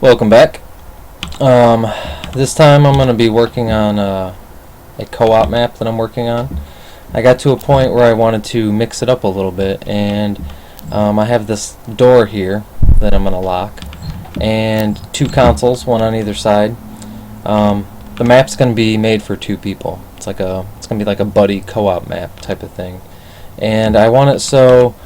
Welcome back. This time I'm going to be working on a co-op map that I'm working on. I got to a point where I wanted to mix it up a little bit, and I have this door here that I'm going to lock, and two consoles, one on either side. The map's going to be made for two people. It's going to be like a buddy co-op map type of thing, and I want it so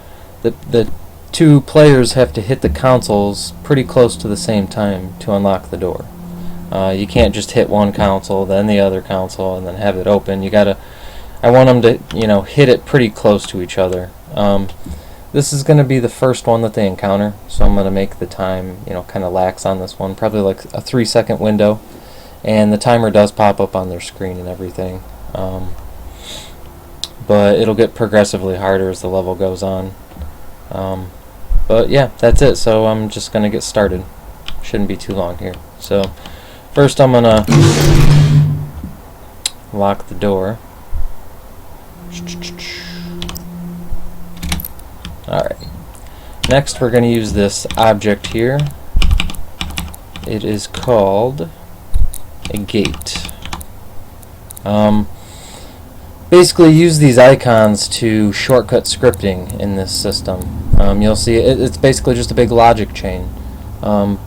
the two players have to hit the consoles pretty close to the same time to unlock the door. You can't just hit one console, then the other console, and then have it open. I want them to, hit it pretty close to each other. This is going to be the first one that they encounter, so I'm going to make the time, kind of lax on this one, probably like a 3-second window, and the timer does pop up on their screen and everything. But it'll get progressively harder as the level goes on. But yeah, that's it. So I'm just gonna get started. Shouldn't be too long here. So first I'm gonna lock the door. Alright. Next we're gonna use this object here. It is called a gate. Basically use these icons to shortcut scripting in this system. You'll see it's basically just a big logic chain. Some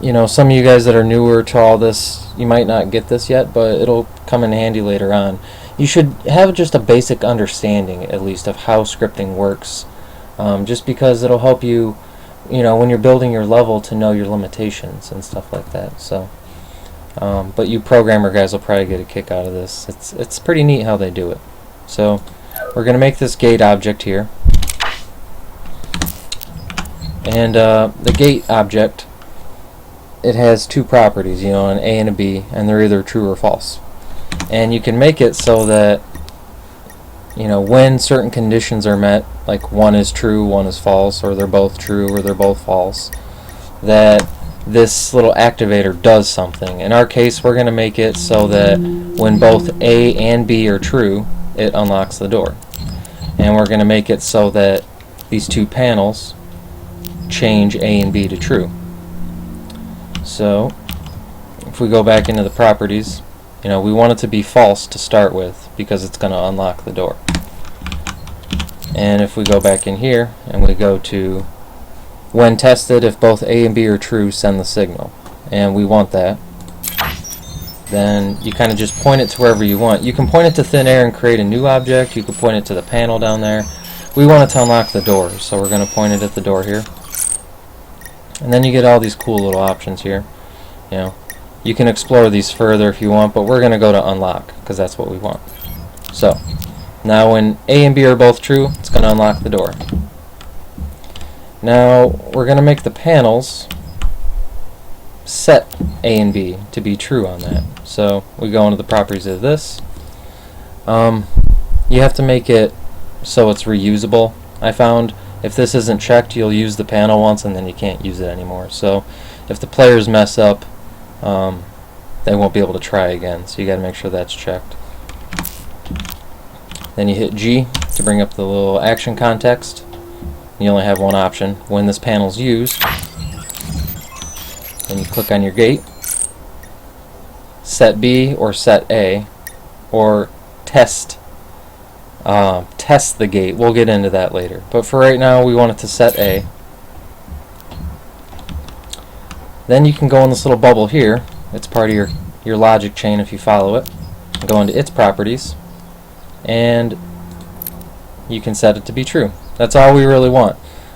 of you guys that are newer to all this, you might not get this yet, but it'll come in handy later on. You should have just a basic understanding, at least, of how scripting works, just because it'll help you, when you're building your level, to know your limitations and stuff like that. So, but you programmer guys will probably get a kick out of this. It's pretty neat how they do it. So we're going to make this gate object here. And the gate object, it has two properties, an A and a B, and they're either true or false. And you can make it so that, when certain conditions are met, like one is true, one is false, or they're both true, or they're both false, that this little activator does something. In our case, we're going to make it so that when both A and B are true, it unlocks the door. And we're going to make it so that these two panels change A and B to true. So if we go back into the properties, we want it to be false to start with because it's going to unlock the door. And if we go back in here and we go to when tested, if both A and B are true, send the signal. And we want that. Then you kind of just point it to wherever you want. You can point it to thin air and create a new object. You can point it to the panel down there. We want it to unlock the door, so we're going to point it at the door here. And then you get all these cool little options here. You can explore these further if you want, but we're going to go to unlock because that's what we want. So now when A and B are both true, it's going to unlock the door. Now we're going to make the panels set A and B to be true on that. So we go into the properties of this. You have to make it so it's reusable. I found if this isn't checked, you'll use the panel once and then you can't use it anymore. So if the players mess up, they won't be able to try again. So you got to make sure that's checked. Then you hit G to bring up the little action context. You only have one option. When this panel's used, then you click on your gate, set B or set A, or test the gate. We'll get into that later. But for right now, we want it to set A. Then you can go in this little bubble here. It's part of your logic chain if you follow it. Go into its properties, and you can set it to be true. That's all we really want.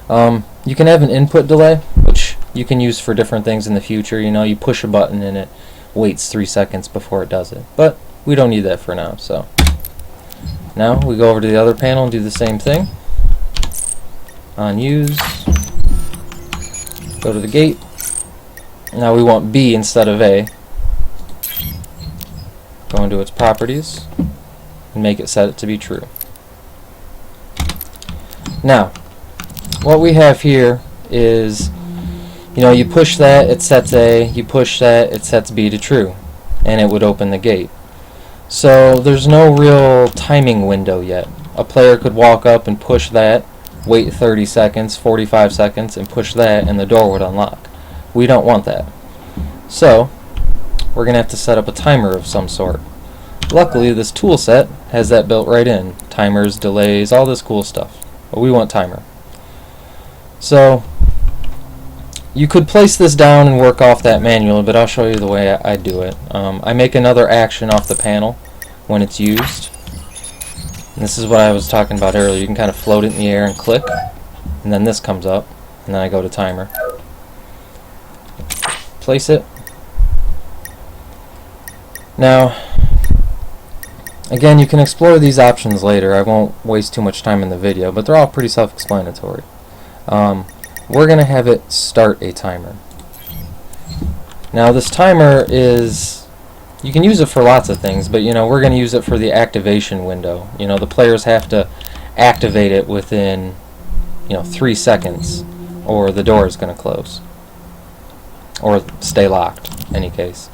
You can have an input delay, which you can use for different things in the future. You push a button and it waits 3 seconds before it does it. But we don't need that for now. So now we go over to the other panel and do the same thing. On use, go to the gate. Now we want B instead of A. Go into its properties and make it set it to be true. Now, what we have here is, you push that, it sets A, you push that, it sets B to true, and it would open the gate. So there's no real timing window yet. A player could walk up and push that, wait 30 seconds, 45 seconds, and push that, and the door would unlock. We don't want that. So we're going to have to set up a timer of some sort. Luckily, this tool set has that built right in. Timers, delays, all this cool stuff. But we want timer. So you could place this down and work off that manually, but I'll show you the way I do it. I make another action off the panel when it's used. And this is what I was talking about earlier. You can kind of float it in the air and click, and then this comes up, and then I go to timer. Place it. Now, again, you can explore these options later. I won't waste too much time in the video, but they're all pretty self-explanatory. We're going to have it start a timer. Now, this timer is, you can use it for lots of things, but we're going to use it for the activation window. The players have to activate it within 3 seconds, or the door is going to close, or stay locked, in any case.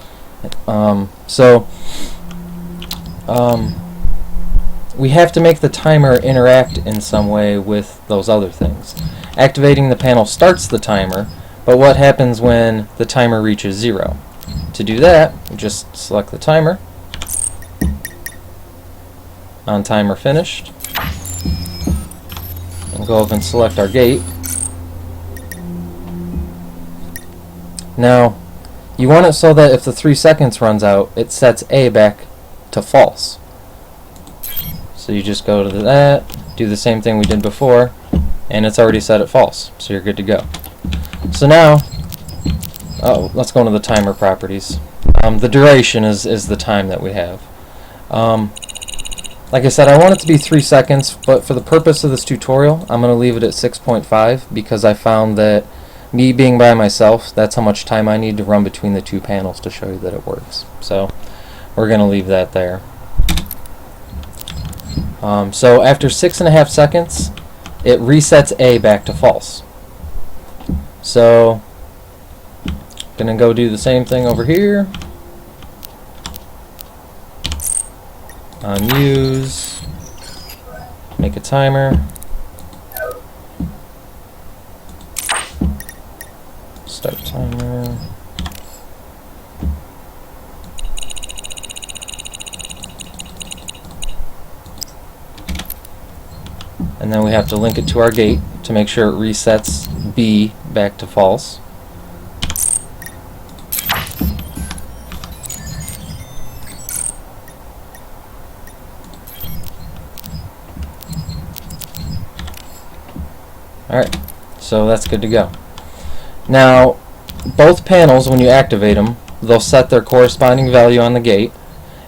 We have to make the timer interact in some way with those other things. Activating the panel starts the timer, but what happens when the timer reaches 0? To do that, just select the timer, on timer finished, and go up and select our gate. Now, you want it so that if the 3 seconds runs out, it sets A back to false. So you just go to that, do the same thing we did before, and it's already set at false, so you're good to go. So now, let's go into the timer properties. The duration is the time that we have. Like I said, I want it to be 3 seconds, but for the purpose of this tutorial, I'm going to leave it at 6.5 because I found that me being by myself, that's how much time I need to run between the two panels to show you that it works. So we're going to leave that there. So after 6.5 seconds, it resets A back to false. So I'm going to go do the same thing over here. On use, make a timer. Start timer. And then we have to link it to our gate to make sure it resets B back to false. Alright, so that's good to go. Now, both panels, when you activate them, they'll set their corresponding value on the gate,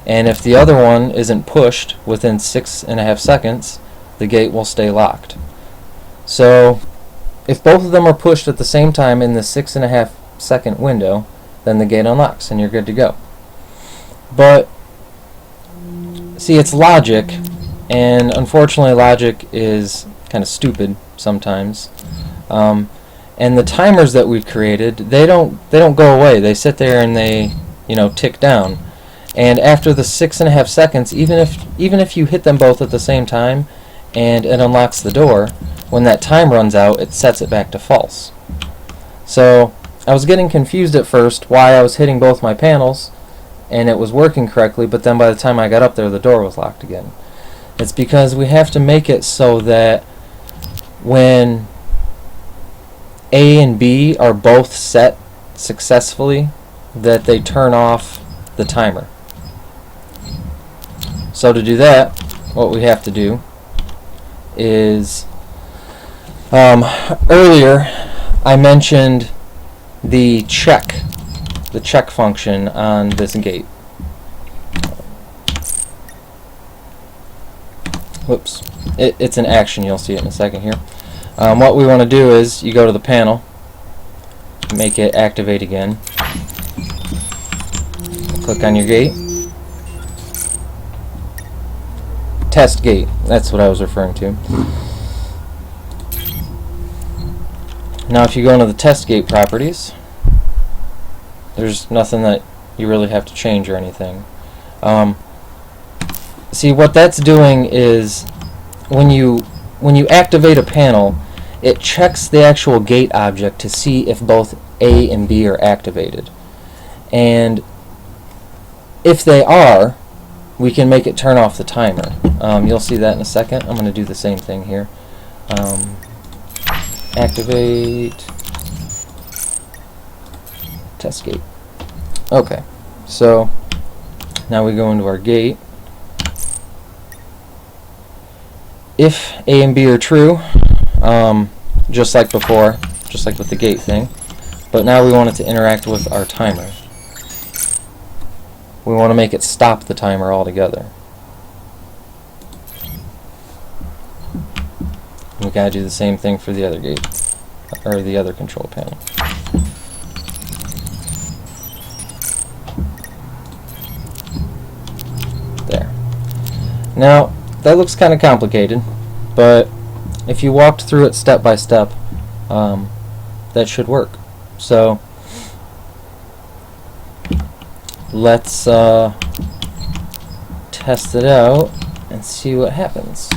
and if the other one isn't pushed within 6.5 seconds, the gate will stay locked. So, if both of them are pushed at the same time in the 6.5 second window, then the gate unlocks and you're good to go. But, see, it's logic, and unfortunately logic is kind of stupid sometimes. And the timers that we've created, they don't go away. They sit there and they tick down. And after the 6.5 seconds, even if you hit them both at the same time and it unlocks the door, when that time runs out, it sets it back to false. So I was getting confused at first why I was hitting both my panels and it was working correctly, but then by the time I got up there, the door was locked again. It's because we have to make it so that when A and B are both set successfully, that they turn off the timer. So to do that, what we have to do is, earlier I mentioned the check function on this gate. Whoops. It's an action. You'll see it in a second here. What we want to do is you go to the panel, make it activate again, click on your gate, test gate, that's what I was referring to. Now if you go into the test gate properties, there's nothing that you really have to change or anything. See, what that's doing is when you activate a panel, it checks the actual gate object to see if both A and B are activated. And if they are, we can make it turn off the timer. You'll see that in a second. I'm going to do the same thing here. Activate test gate. Okay, so now we go into our gate. If A and B are true, just like before, just like with the gate thing, but now we want it to interact with our timer. We want to make it stop the timer altogether. We gotta do the same thing for the other gate, or the other control panel. There. Now, that looks kind of complicated, but if you walked through it step by step, that should work. So, let's test it out and see what happens.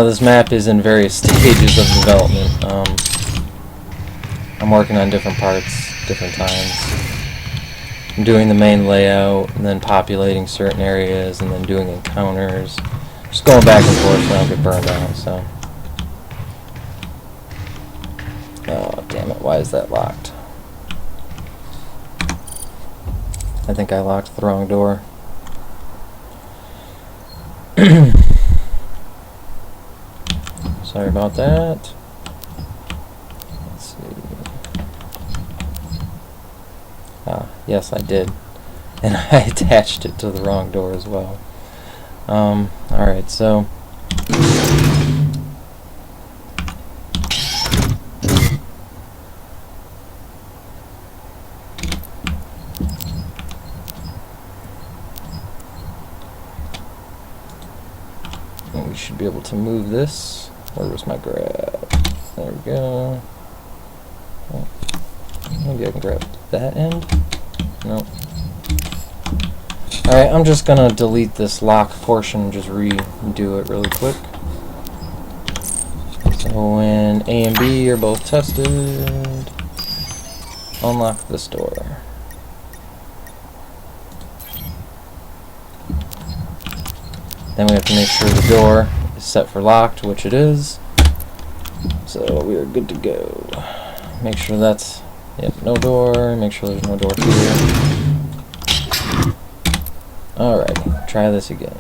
This map is in various stages of development. I'm working on different parts, different times. I'm doing the main layout, and then populating certain areas, and then doing encounters. Just going back and forth so I don't get burned out, so. Oh, damn it, why is that locked? I think I locked the wrong door. Sorry about that. Let's see. Ah, yes, I did. And I attached it to the wrong door as well. Alright, so we should be able to move this. Where was my grab? There we go. Oh, maybe I can grab that end? Nope. Alright, I'm just gonna delete this lock portion and just redo it really quick. So when A and B are both tested, unlock this door. Then we have to make sure the door is set for locked, which it is. So we are good to go. Make sure that's, yep, no door. Make sure there's no door here. Alright, try this again.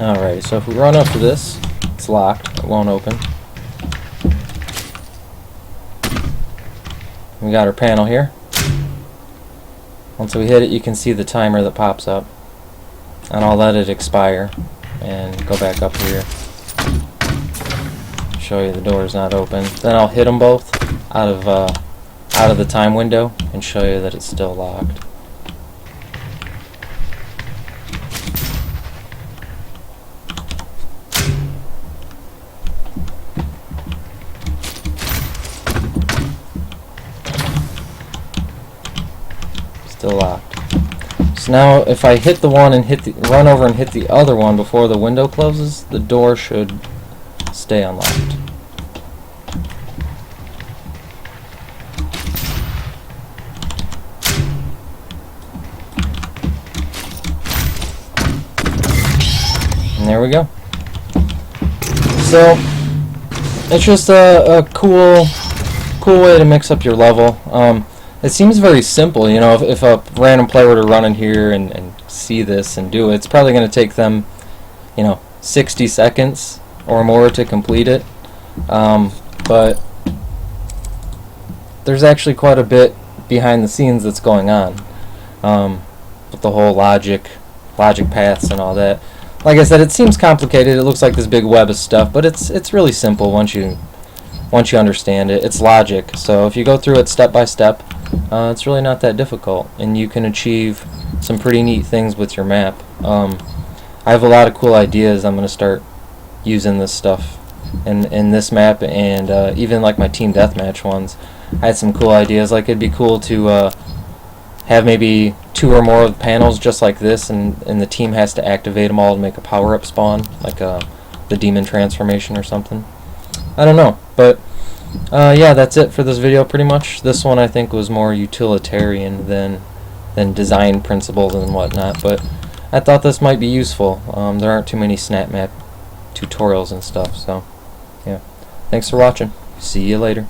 Alright, so if we run up to this, it's locked, it won't open. We got our panel here. Once we hit it, you can see the timer that pops up. And I'll let it expire and go back up here. Show you the door is not open. Then I'll hit them both out of the time window and show you that it's still locked. Still locked. So now if I hit the one and run over and hit the other one before the window closes, the door should stay unlocked. there we go. So it's just a cool way to mix up your level. It seems very simple, you know. If a random player were to run in here and see this and do it, it's probably going to take them, you know, 60 seconds or more to complete it. But there's actually quite a bit behind the scenes that's going on with the whole logic paths and all that. Like I said, it seems complicated. It looks like this big web of stuff, but it's really simple once you understand it. It's logic. So if you go through it step by step, it's really not that difficult, and you can achieve some pretty neat things with your map. I have a lot of cool ideas. I'm going to start using this stuff in this map, and even like my team deathmatch ones. I had some cool ideas. Like, it'd be cool to have maybe 2 or more panels just like this, and the team has to activate them all to make a power-up spawn, like the demon transformation or something. I don't know, but yeah, that's it for this video pretty much. This one I think was more utilitarian than design principles and whatnot, but I thought this might be useful. There aren't too many SnapMap tutorials and stuff, so yeah. Thanks for watching. See you later.